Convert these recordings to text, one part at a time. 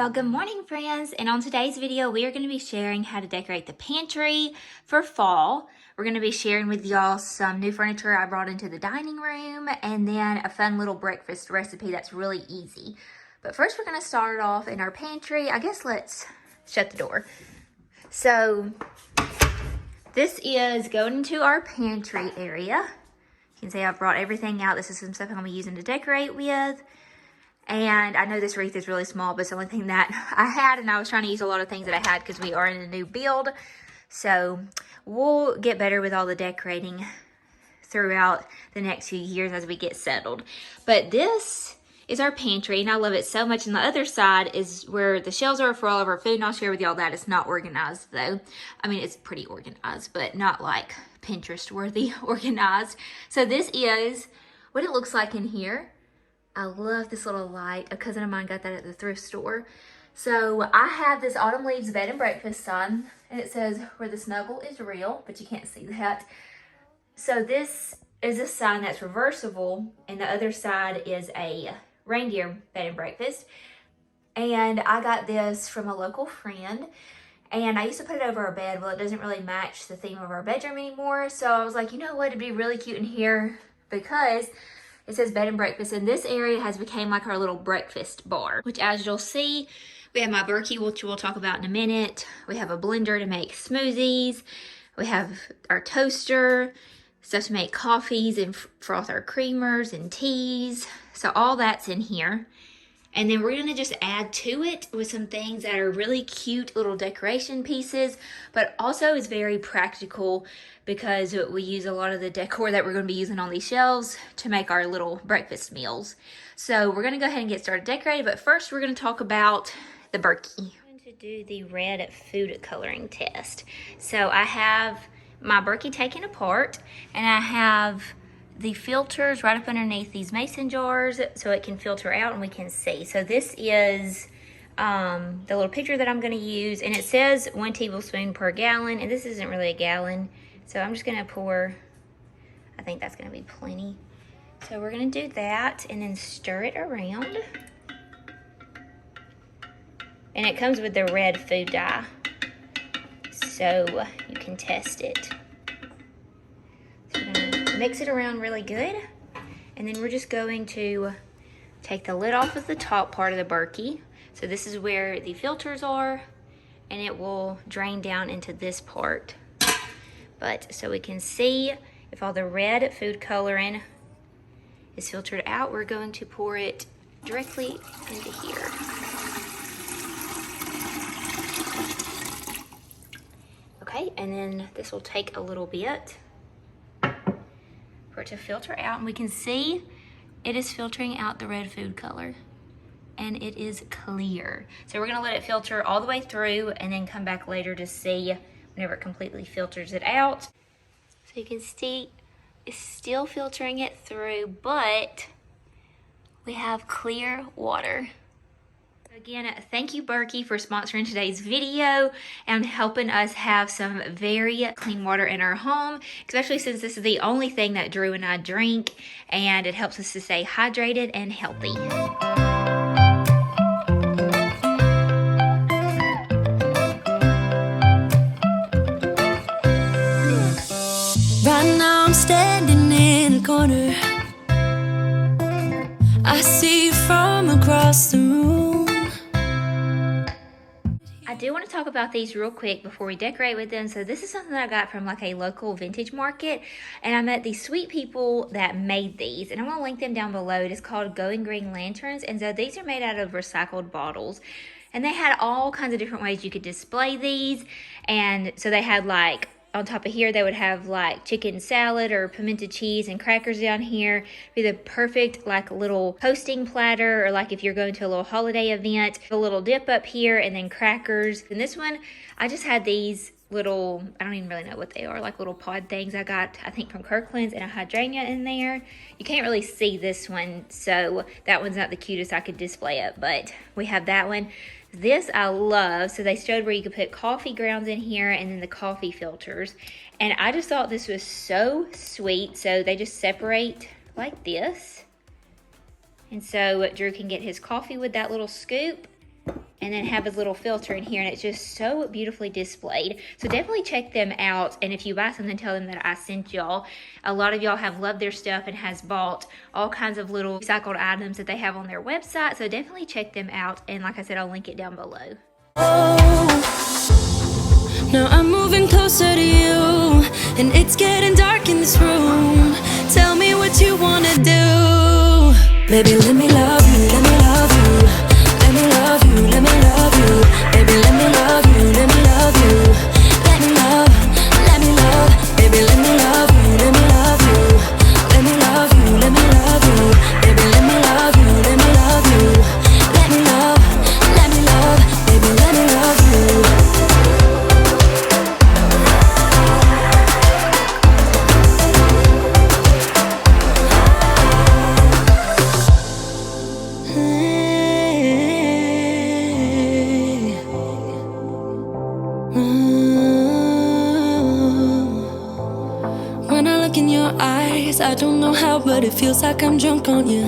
Well, good morning, friends, and on today's video we are going to be sharing how to decorate the pantry for fall. We're going to be sharing with y'all some new furniture I brought into the dining room and then a fun little breakfast recipe that's really easy. But first we're going to start it off in our pantry. I guess let's shut the door. So this is going into our pantry area. You can see I've brought everything out. This is some stuff I'm going to be using to decorate with. And I know this wreath is really small, but it's the only thing that I had, and I was trying to use a lot of things that I had because we are in a new build. So we'll get better with all the decorating throughout the next few years as we get settled. But this is our pantry, and I love it so much. And the other side is where the shelves are for all of our food, and I'll share with y'all that. It's not organized, though. I mean, it's pretty organized, but not like Pinterest-worthy organized. So this is what it looks like in here. I love this little light. A cousin of mine got that at the thrift store. So I have this Autumn Leaves bed and breakfast sign, and it says where the snuggle is real, but you can't see that. So this is a sign that's reversible, and the other side is a reindeer bed and breakfast. And I got this from a local friend, and I used to put it over our bed. Well, it doesn't really match the theme of our bedroom anymore. So I was like, you know what, it'd be really cute in here because it says bed and breakfast, and this area has become like our little breakfast bar, which as you'll see, we have my BERKEY, which we'll talk about in a minute. We have a blender to make smoothies. We have our toaster, stuff to make coffees and froth our creamers and teas. So all that's in here. And then we're gonna just add to it with some things that are really cute little decoration pieces, but also is very practical because we use a lot of the decor that we're gonna be using on these shelves to make our little breakfast meals. So we're gonna go ahead and get started decorating, but first we're gonna talk about the BERKEY. I'm going to do the red food coloring test. So I have my BERKEY taken apart, and I have the filters right up underneath these mason jars so it can filter out and we can see. So this is the little picture that I'm going to use, and it says 1 tablespoon per gallon, and this isn't really a gallon. So I'm just going to pour, I think that's going to be plenty. So we're going to do that and then stir it around. And it comes with the red food dye, so you can test it. So we're going to mix it around really good, and then we're just going to take the lid off of the top part of the BERKEY. So this is where the filters are, and it will drain down into this part. But so we can see if all the red food coloring is filtered out, we're going to pour it directly into here. Okay, and then this will take a little bit for it to filter out, and we can see it is filtering out the red food color, and it is clear. So we're gonna let it filter all the way through and then come back later to see whenever it completely filters it out. So you can see it's still filtering it through, but we have clear water. Again, thank you BERKEY for sponsoring today's video and helping us have some very clean water in our home, especially since this is the only thing that Drew and I drink, and it helps us to stay hydrated and healthy. Right now I'm standing in the corner. I see you from across the room. I do want to talk about these real quick before we decorate with them. So this is something that I got from like a local vintage market, and I met these sweet people that made these, and I'm going to link them down below. It is called Going Green Lanterns, and so these are made out of recycled bottles, and they had all kinds of different ways you could display these. And so they had like on top of here, they would have like chicken salad or pimento cheese and crackers down here. Be the perfect like little hosting platter, or like if you're going to a little holiday event, a little dip up here and then crackers. And this one, I just had these little, I don't even really know what they are, like little pod things I got, I think from Kirkland's, and a hydrangea in there. You can't really see this one, so that one's not the cutest I could display it, but we have that one. This I love. So they showed where you could put coffee grounds in here and then the coffee filters. And I just thought this was so sweet. So they just separate like this. And so Drew can get his coffee with that little scoop. and then have a little filter in here, and it's just so beautifully displayed. So definitely check them out, and if you buy something, tell them that I sent y'all. A lot of y'all have loved their stuff and has bought all kinds of little recycled items that they have on their website, so definitely check them out, and like I said, I'll link it down below. Now I'm moving closer to you, and it's getting dark in this room. Tell me what you wanna do. Baby, let me love you, let me love you. Let me love you, let me love you. Baby, let me love you, let me love you. Let me love, let me love. Baby, let me love you, let me love you. Let me love you, let me love you. Baby, let me love you, let me love you. Let me love, let me love. Baby, let me love you. When I look in your eyes, I don't know how, but it feels like I'm drunk on you.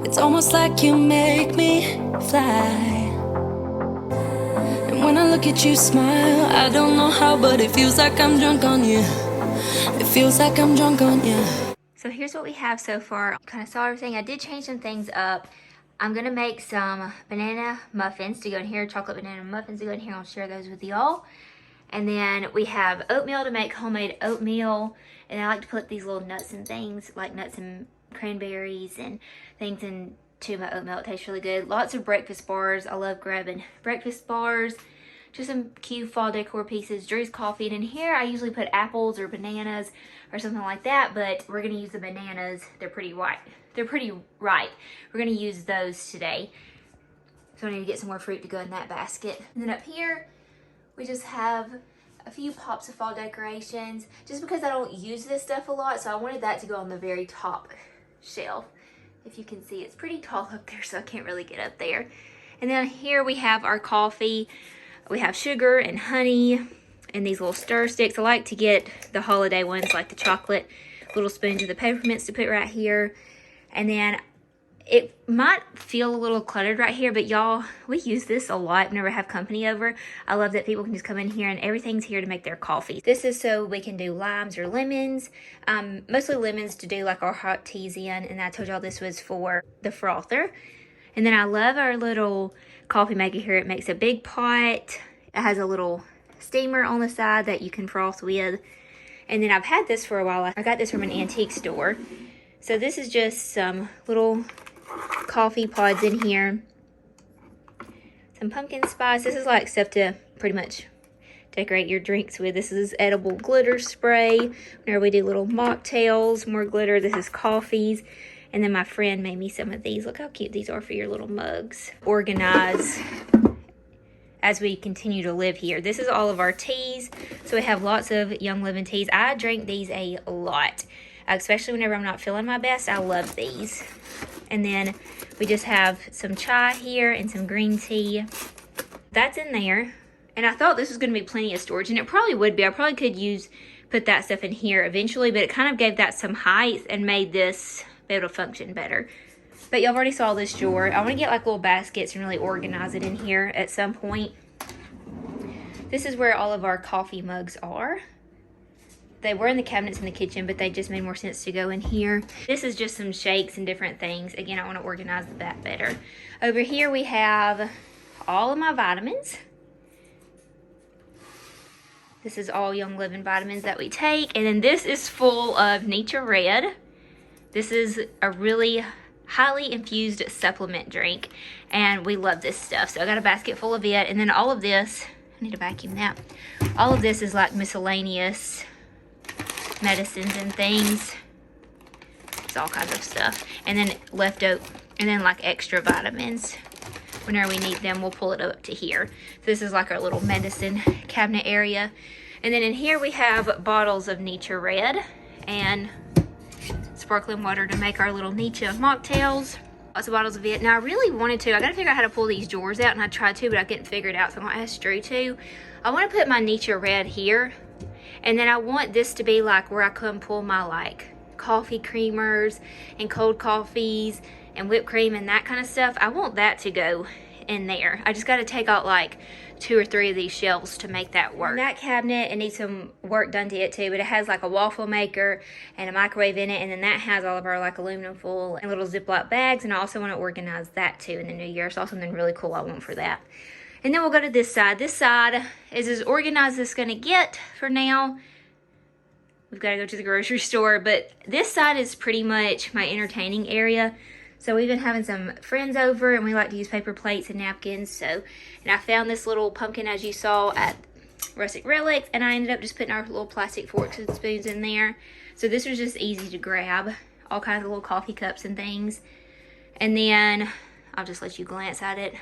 It's almost like you make me fly. And when I look at you smile, I don't know how, but it feels like I'm drunk on you. It feels like I'm drunk on you. So here's what we have so far. Kind of saw everything. I did change some things up. I'm gonna make some banana muffins to go in here, chocolate banana muffins to go in here. I'll share those with y'all. And then we have oatmeal to make homemade oatmeal. And I like to put these little nuts and things, like nuts and cranberries and things into my oatmeal. It tastes really good. Lots of breakfast bars. I love grabbing breakfast bars. Just some cute fall decor pieces. Drew's coffee. And in here, I usually put apples or bananas or something like that. But we're going to use the bananas. They're pretty white. They're pretty ripe. We're going to use those today. So I need to get some more fruit to go in that basket. And then up here, we just have a few pops of fall decorations, just because I don't use this stuff a lot, so I wanted that to go on the very top shelf. If you can see, it's pretty tall up there, so I can't really get up there. And then here we have our coffee. We have sugar and honey and these little stir sticks. I like to get the holiday ones, like the chocolate little spoons of the peppermints to put right here. And then it might feel a little cluttered right here, but y'all, we use this a lot whenever I have company over. I love that people can just come in here and everything's here to make their coffee. This is so we can do limes or lemons, mostly lemons to do like our hot teas in. And I told y'all this was for the frother. And then I love our little coffee maker here. It makes a big pot. It has a little steamer on the side that you can froth with. And then I've had this for a while. I got this from an antique store. So this is just some little coffee pods in here. Some pumpkin spice. This is like stuff to pretty much decorate your drinks with. This is edible glitter spray. Whenever we do little mocktails, more glitter. This is coffees. And then my friend made me some of these. Look how cute these are for your little mugs. Organize as we continue to live here. This is all of our teas. So we have lots of Young Living teas. I drink these a lot, especially whenever I'm not feeling my best. I love these. And then we just have some chai here and some green tea. That's in there. And I thought this was going to be plenty of storage, and it probably would be. I probably could put that stuff in here eventually, but it kind of gave that some height and made this be able to function better. But y'all already saw this drawer. I want to get like little baskets and really organize it in here at some point. This is where all of our coffee mugs are. They were in the cabinets in the kitchen, but they just made more sense to go in here. This is just some shakes and different things. Again, I want to organize that better. Over here we have all of my vitamins. This is all Young Living vitamins that we take. And then this is full of Nature Red. This is a really highly infused supplement drink, and we love this stuff. So I got a basket full of it. And then all of this, I need to vacuum that. All of this is like miscellaneous medicines and things. It's all kinds of stuff. And then leftover, and then like extra vitamins. Whenever we need them, we'll pull it up to here. So this is like our little medicine cabinet area. And then in here we have bottles of Nature Red and sparkling water to make our little Nietzsche mocktails. Lots of bottles of it. Now I really wanted to, I gotta figure out how to pull these drawers out, and I tried to, but I couldn't figure it out, so I'm gonna ask Drew to. I wanna put my Nature Red here, and then I want this to be like where I come pull my like coffee creamers and cold coffees and whipped cream and that kind of stuff. I want that to go in there. I just got to take out like 2 or 3 of these shelves to make that work. And that cabinet, it needs some work done to it too, but it has like a waffle maker and a microwave in it, and then that has all of our like aluminum foil and little Ziploc bags, and I also want to organize that too in the new year. So something really cool I want for that. And then we'll go to this side. This side is as organized as it's gonna get for now. We've got to go to the grocery store, but this side is pretty much my entertaining area. So we've been having some friends over, and we like to use paper plates and napkins. So, and I found this little pumpkin, as you saw, at Rustic Relics, and I ended up just putting our little plastic forks and spoons in there. So this was just easy to grab. All kinds of little coffee cups and things. And then I'll just let you glance at it.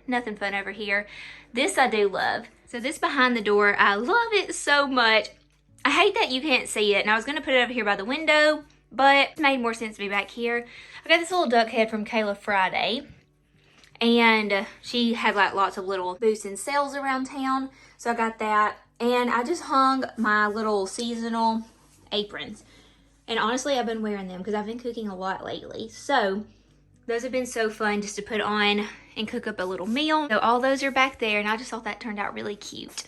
Nothing fun over here. This I do love. So this behind the door, I love it so much. I hate that you can't see it, and I was going to put it over here by the window, but it made more sense to be back here. I got this little duck head from Kayla Friday, and she had like lots of little booths and sales around town, so I got that. And I just hung my little seasonal aprons, and honestly I've been wearing them because I've been cooking a lot lately. So those have been so fun just to put on and cook up a little meal. So all those are back there, and I just thought that turned out really cute.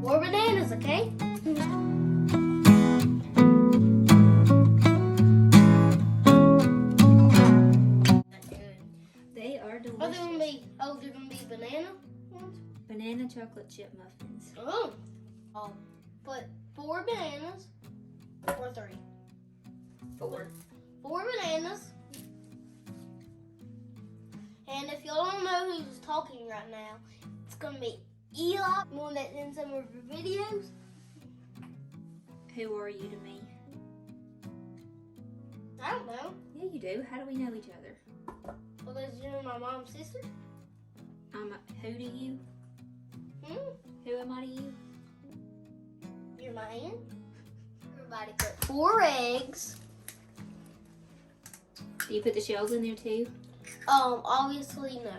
More bananas, okay? They are delicious. They're gonna be banana ones? Banana chocolate chip muffins. Oh. Put 4 bananas. Or 3. 4. 4 bananas. And if y'all don't know who's talking right now, it's gonna be Eli, one that's in some of her videos. Who are you to me? I don't know. Yeah, you do. How do we know each other? Because you're my mom's sister. Who to you? Who am I to you? You're my aunt. Everybody put 4 eggs. Do you put the shells in there too? Obviously no.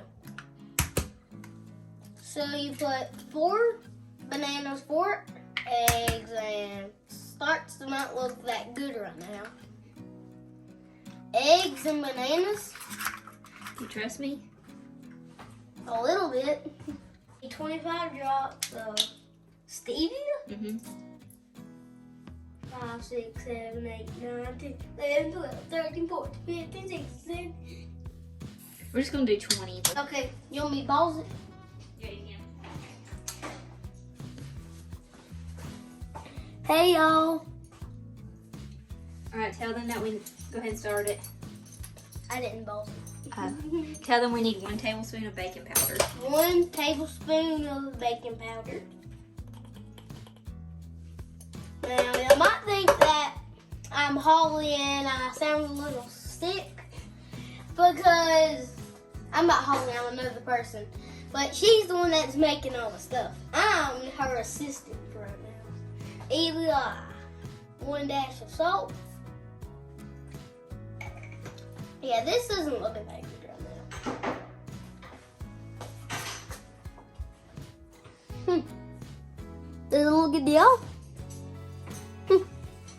So you put 4 bananas, 4 eggs, and starts to not look that good right now. Eggs and bananas. You trust me? A little bit. 25 drops of stevia. 5, 6, 7, 8, 9, 10, 11, 12, 13, 14, 15, 16, 17. We're just gonna do 20. Okay, you want me to balls it? Yeah, you can. Hey y'all. Alright, tell them that we go ahead and start it. I didn't balls it. Tell them we need 1 tablespoon of baking powder. 1 tablespoon of baking powder. Now, you might think that I'm Holly and I sound a little sick because I'm not Holly, I'm another person. But she's the one that's making all the stuff. I'm her assistant for right now. Eli, 1 dash of salt. Yeah, this isn't looking that good right now. Does it look good to y'all?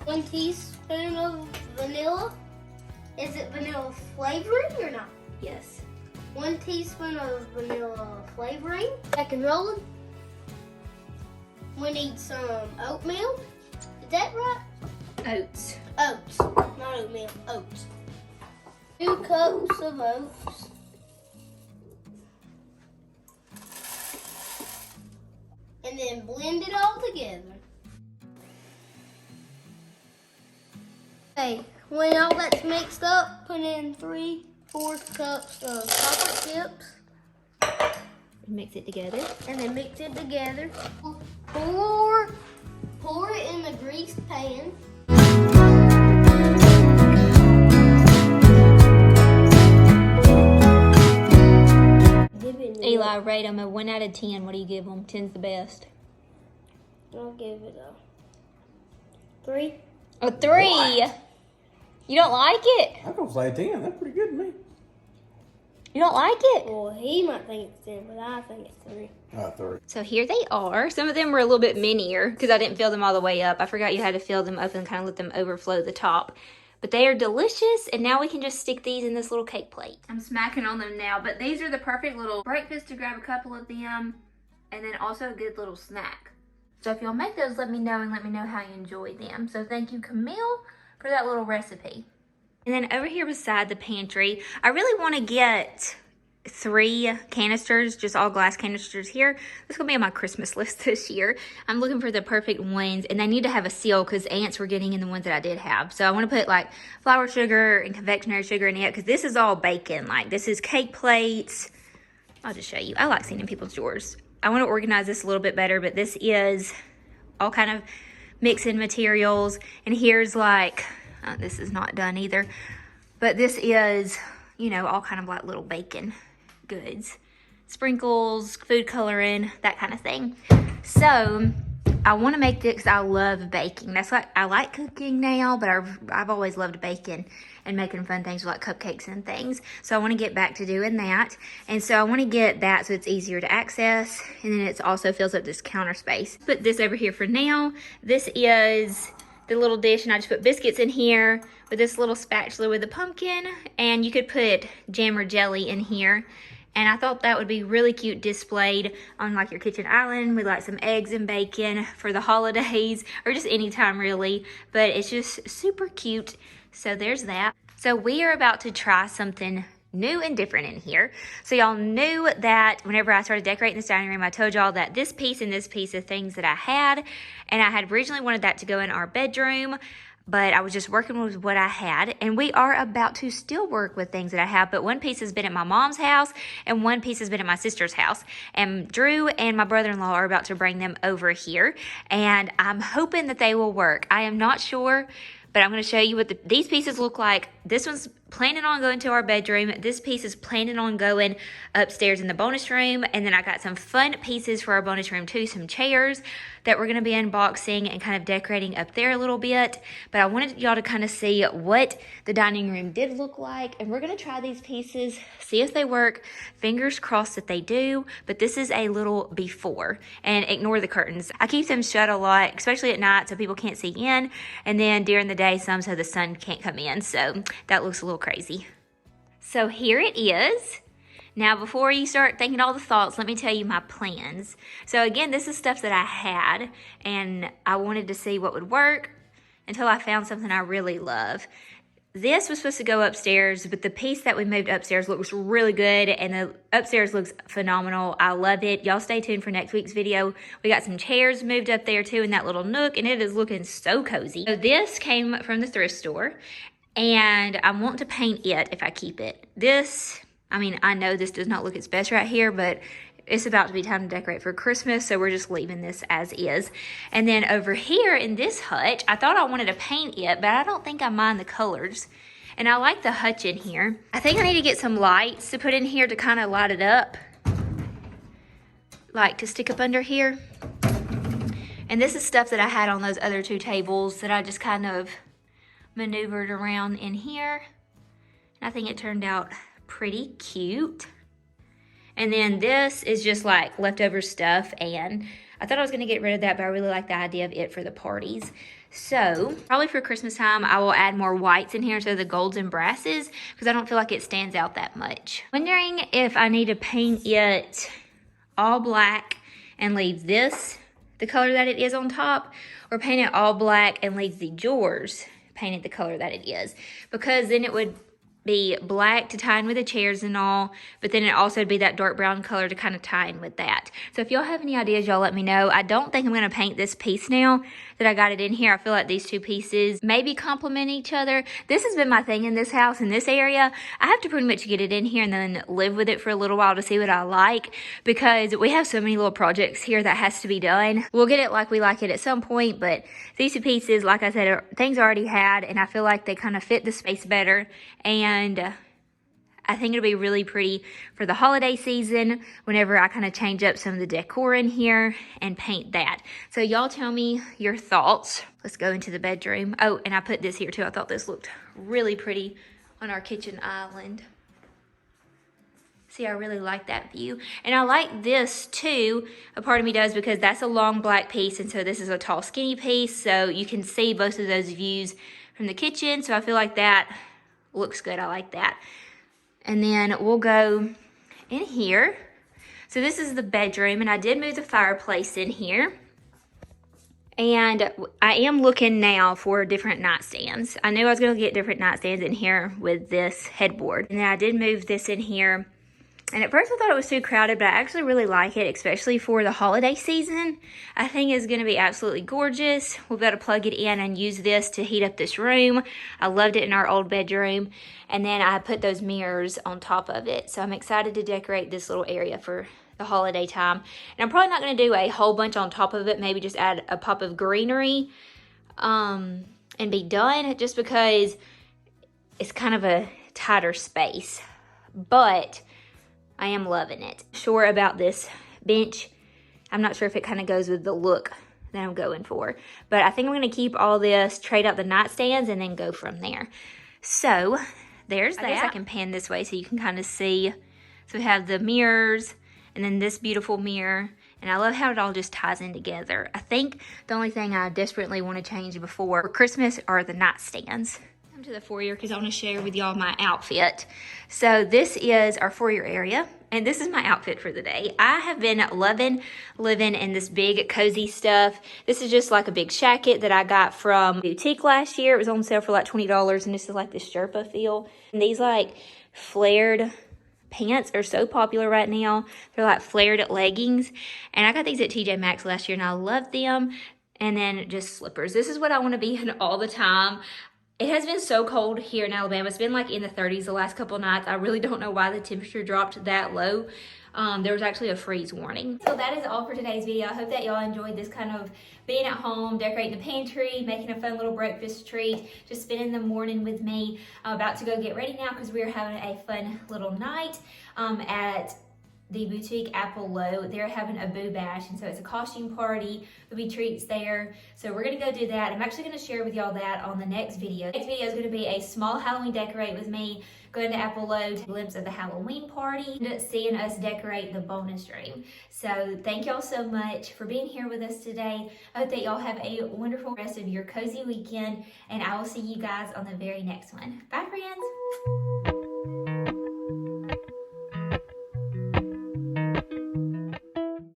1 teaspoon of vanilla. Is it vanilla flavoring or not? Yes. 1 teaspoon of vanilla flavoring. Back and rolling. We need some oatmeal. Is that right? Oats. Oats, not oatmeal, oats. 2 cups of oats. And then blend it all together. Okay, when all that's mixed up, put in 3/4 cups of chocolate chips. Mix it together. And then mix it together. Pour it in the greased pan. Eli, rate them a 1 out of 10. What do you give them? 10's the best. I'll give it a 3. A 3. What? You don't like it? I'm gonna say 10. That's pretty good to me. You don't like it? Well, he might think it's 10, but I think it's 3. 3. So here they are. Some of them were a little bit minier because I didn't fill them all the way up. I forgot you had to fill them up and kind of let them overflow the top. But they are delicious, and now we can just stick these in this little cake plate. I'm smacking on them now, but these are the perfect little breakfast to grab a couple of them, and then also a good little snack. So if y'all make those, let me know, and let me know how you enjoy them. So thank you, Camille, for that little recipe. And then over here beside the pantry, I really want to get 3 canisters, just all glass canisters here. This is gonna be on my Christmas list this year. I'm looking for the perfect ones, and they need to have a seal because ants were getting in the ones that I did have. So I want to put like flour sugar and confectionery sugar in it, because this is all bacon. Like, this is cake plates. I'll just show you. I like seeing in people's drawers. I want to organize this a little bit better, but this is all kind of mixing materials. And here's like, this is not done either, but this is, you know, all kind of like little bacon goods, sprinkles, food coloring, that kind of thing. So I want to make this because I love baking. That's like, I like cooking now, but I've always loved baking and making fun things like cupcakes and things. So I want to get back to doing that. And so I want to get that so it's easier to access, and then it also fills up this counter space. Put this over here for now. This is the little dish, and I just put biscuits in here with this little spatula with a pumpkin, and you could put jam or jelly in here. And I thought that would be really cute displayed on like your kitchen island with like some eggs and bacon for the holidays, or just anytime really. But it's just super cute. So there's that. So we are about to try something new and different in here. So y'all knew that whenever I started decorating this dining room, I told y'all that this piece and this piece are things that I had. And I had originally wanted that to go in our bedroom, but I was just working with what I had, and we are about to still work with things that I have, but one piece has been at my mom's house and one piece has been at my sister's house, and Drew and my brother-in-law are about to bring them over here, and I'm hoping that they will work. I am not sure, but I'm going to show you what these pieces look like. This one's planning on going to our bedroom. This piece is planning on going upstairs in the bonus room. And then I got some fun pieces for our bonus room too, some chairs that we're going to be unboxing and kind of decorating up there a little bit. But I wanted y'all to kind of see what the dining room did look like. And we're going to try these pieces, see if they work. Fingers crossed that they do. But this is a little before. And ignore the curtains. I keep them shut a lot, especially at night so people can't see in. And then during the day, some so the sun can't come in. So that looks a little crazy. So here it is. Now, before you start thinking all the thoughts, let me tell you my plans. So again, this is stuff that I had, and I wanted to see what would work until I found something I really love. This was supposed to go upstairs, but the piece that we moved upstairs looks really good, and the upstairs looks phenomenal. I love it. Y'all stay tuned for next week's video. We got some chairs moved up there too in that little nook, and it is looking so cozy. So this came from the thrift store, and I want to paint it if I keep it. This, I mean, I know this does not look its best right here, but it's about to be time to decorate for Christmas, so we're just leaving this as is. And then over here in this hutch, I thought I wanted to paint it, but I don't think I mind the colors. And I like the hutch in here. I think I need to get some lights to put in here to kind of light it up, like to stick up under here. And this is stuff that I had on those other 2 tables that I just kind of maneuvered around in here. And I think it turned out pretty cute. And then this is just like leftover stuff, and I thought I was gonna get rid of that, but I really like the idea of it for the parties. So probably for Christmas time, I will add more whites in here, so the golds and brasses, because I don't feel like it stands out that much. Wondering if I need to paint it all black and leave this the color that it is on top, or paint it all black and leave the drawers painted the color that it is, because then it would be black to tie in with the chairs and all, but then it also would be that dark brown color to kind of tie in with that. So if y'all have any ideas, y'all let me know. I don't think I'm going to paint this piece now that I got it in here. I feel like these 2 pieces maybe complement each other. This has been my thing in this house, in this area. I have to pretty much get it in here and then live with it for a little while to see what I like, because we have so many little projects here that has to be done. We'll get it like we like it at some point, but these 2 pieces, like I said, are things I already had, and I feel like they kind of fit the space better. And I think it'll be really pretty for the holiday season whenever I kind of change up some of the decor in here and paint that. So y'all tell me your thoughts. Let's go into the bedroom. Oh, and I put this here too. I thought this looked really pretty on our kitchen island. See, I really like that view. And I like this too, a part of me does, because that's a long black piece, and so this is a tall skinny piece, so you can see both of those views from the kitchen, so I feel like that looks good. I like that. And then we'll go in here. So this is the bedroom, and I did move the fireplace in here. And I am looking now for different nightstands. I knew I was going to get different nightstands in here with this headboard. And then I did move this in here. And at first I thought it was too crowded, but I actually really like it, especially for the holiday season. I think it's going to be absolutely gorgeous. We'll be able to plug it in and use this to heat up this room. I loved it in our old bedroom. And then I put those mirrors on top of it. So I'm excited to decorate this little area for the holiday time. And I'm probably not going to do a whole bunch on top of it. Maybe just add a pop of greenery and be done, just because it's kind of a tighter space. But I am loving it. Sure about this bench. I'm not sure if it kind of goes with the look that I'm going for. But I think I'm going to keep all this, trade out the nightstands, and then go from there. So there's that. I guess I can pan this way so you can kind of see. So we have the mirrors, and then this beautiful mirror. And I love how it all just ties in together. I think the only thing I desperately want to change before Christmas are the nightstands. Come to the foyer because I want to share with y'all my outfit. So this is our foyer area, and this is my outfit for the day. I have been loving living in this big cozy stuff. This is just like a big jacket that I got from boutique last year. It was on sale for like $20, and this is like this Sherpa feel. And these like flared pants are so popular right now. They're like flared leggings, and I got these at TJ Maxx last year and I love them. And then just slippers. This is what I want to be in all the time. It has been so cold here in Alabama. It's been like in the 30s the last couple of nights. I really don't know why the temperature dropped that low. There was actually a freeze warning. So that is all for today's video. I hope that y'all enjoyed this kind of being at home, decorating the pantry, making a fun little breakfast treat, just spending the morning with me. I'm about to go get ready now because we're having a fun little night at the boutique Apple Low. They're having a boo bash, and so it's a costume party. There'll be treats there, so we're gonna go do that. I'm actually gonna share with y'all that on the next video. The next video is gonna be a small Halloween decorate with me, going to Apple Low to glimpse of the Halloween party, and seeing us decorate the bonus room. So thank y'all so much for being here with us today. I hope that y'all have a wonderful rest of your cozy weekend, and I will see you guys on the very next one. Bye, friends.